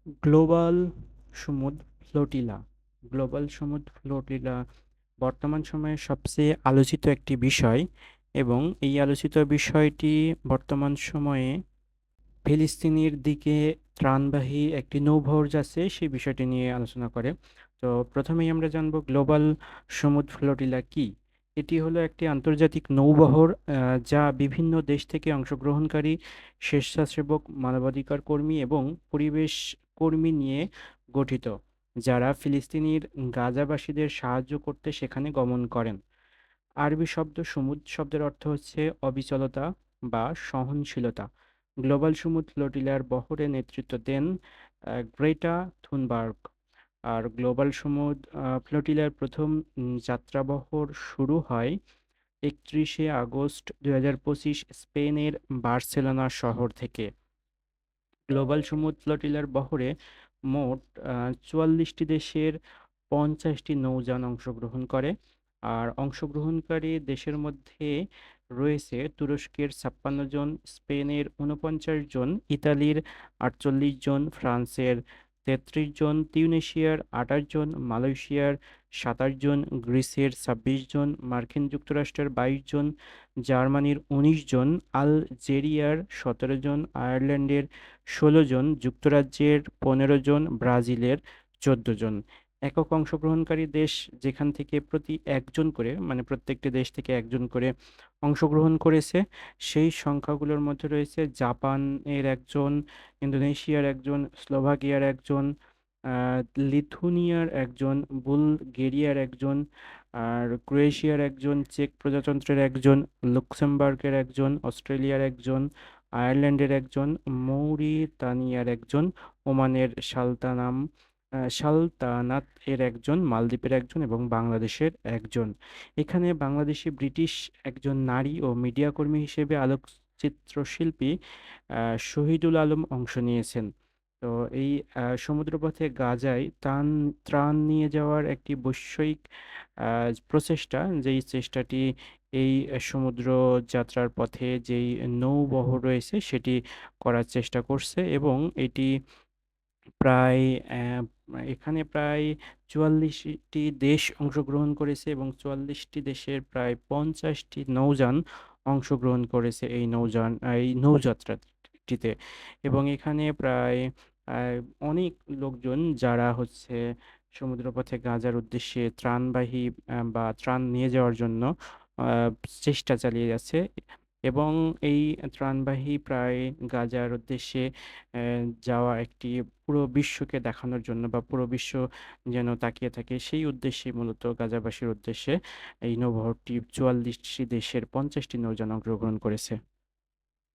Global সমুদ্র flotilla বর্তমান সময়ে সবচেয়ে আলোচিত একটি বিষয় এবং এই আলোচিত বিষয়টি বর্তমান সময়ে ফিলিস্তিনের দিকে ত্রাণবাহী একটি নৌবহর যাচ্ছে সেই বিষয়টি নিয়ে আলোচনা করে। তো প্রথমেই আমরা জানব গ্লোবাল সমুদ্র ফ্লোটিলা কি। এটি হলো একটি আন্তর্জাতিক নৌবহর যা বিভিন্ন দেশ থেকে অংশগ্রহণকারী স্বেচ্ছাসেবক, মানবাধিকার কর্মী এবং পরিবেশ কর্মী নিয়ে গঠিত, যারা ফিলিস্তিনির গাজাবাসীদের সাহায্য করতে সেখানে গমন করেন। আরবি শব্দ সমুদ্র শব্দের অর্থ হচ্ছে অবিচলতা বা সহনশীলতা। গ্লোবাল সমুদ্র ফ্লোটিলার বহরে নেতৃত্ব দেন গ্রেটা থুনবার্গ। আর গ্লোবাল সমুদ্র ফ্লোটিলার প্রথম যাত্রাবহর শুরু হয় 31শে আগস্ট 2025 স্পেনের বার্সেলোনা শহর থেকে। গ্লোবাল সমুদ্র ফ্লোটিলার বহরে মোট 44টি দেশের 50টি নৌযান অংশগ্রহণ করে। আর অংশগ্রহণকারী দেশের মধ্যে রয়েছে তুরস্কের 56 জন, স্পেনের 49 জন, ইতালির 48 জন, ফ্রান্সের 33 জন, তিউনিসিয়ার 28 জন, মালয়েশিয়ার 27 জন, গ্রিসের 26 জন, মার্কিন যুক্তরাষ্ট্রের 22 জন, জার্মানির 19 জন, আলজেরিয়ার 17 জন, আয়ারল্যান্ডের 16 জন, যুক্তরাজ্যের 15 জন, ব্রাজিলের 14 জন। একক অংশগ্রহণকারী দেশ যেখান থেকে প্রতি একজন করে, মানে প্রত্যেকটি দেশ থেকে একজন করে অংশগ্রহণ করেছে, সেই সংখ্যাগুলোর মধ্যে রয়েছে জাপানের একজন, ইন্দোনেশিয়ার একজন, স্লোভাকিয়ার একজন, আহ, লিথুনিয়ার একজন, বুলগেরিয়ার একজন, আর ক্রোয়েশিয়ার একজন, চেক প্রজাতন্ত্রের একজন, লুক্সেমবার্গের একজন, অস্ট্রেলিয়ার একজন, আয়ারল্যান্ডের একজন, মৌরিতানিয়ার একজন, ওমানের সালতানাত এর একজন, মালদ্বীপের একজন এবং বাংলাদেশের একজন। এখানে বাংলাদেশি ব্রিটিশ একজন নারী ও মিডিয়া কর্মী হিসেবে আলোকচিত্রশিল্পী শহীদুল আলম অংশ নিয়েছেন। তো এই সমুদ্রপথে গাজায় ত্রাণ নিয়ে যাওয়ার একটি বৈশ্বিক প্রচেষ্টা, যেই চেষ্টাটি এই সমুদ্র যাত্রার পথে যেই নৌবহর রয়েছে সেটি করার চেষ্টা করছে এবং এটি প্রায় এখানে প্রায় 44টি দেশ অংশগ্রহণ করেছে এবং 44টি দেশের প্রায় 50টি নৌযান অংশগ্রহণ করেছে এই নৌযাত্রাটিতে। এবং এখানে প্রায় আহ, অনেক লোকজন যারা হচ্ছে সমুদ্রপথে গাজার উদ্দেশ্যে ত্রাণবাহী বা ত্রাণ নিয়ে যাওয়ার জন্য আহ, চেষ্টা চালিয়ে যাচ্ছে। এবং এই ত্রাণবাহী প্রায় গাজার উদ্দেশ্যে যাওয়া একটি পুরো বিশ্বকে দেখানোর জন্য বা পুরো বিশ্ব যেন তাকিয়ে থাকে সেই উদ্দেশ্যে মূলত গাজাবাসীর উদ্দেশ্যে এই নৌবহরটি 44টি দেশের 50টি নৌযান অংশগ্রহণ করেছে।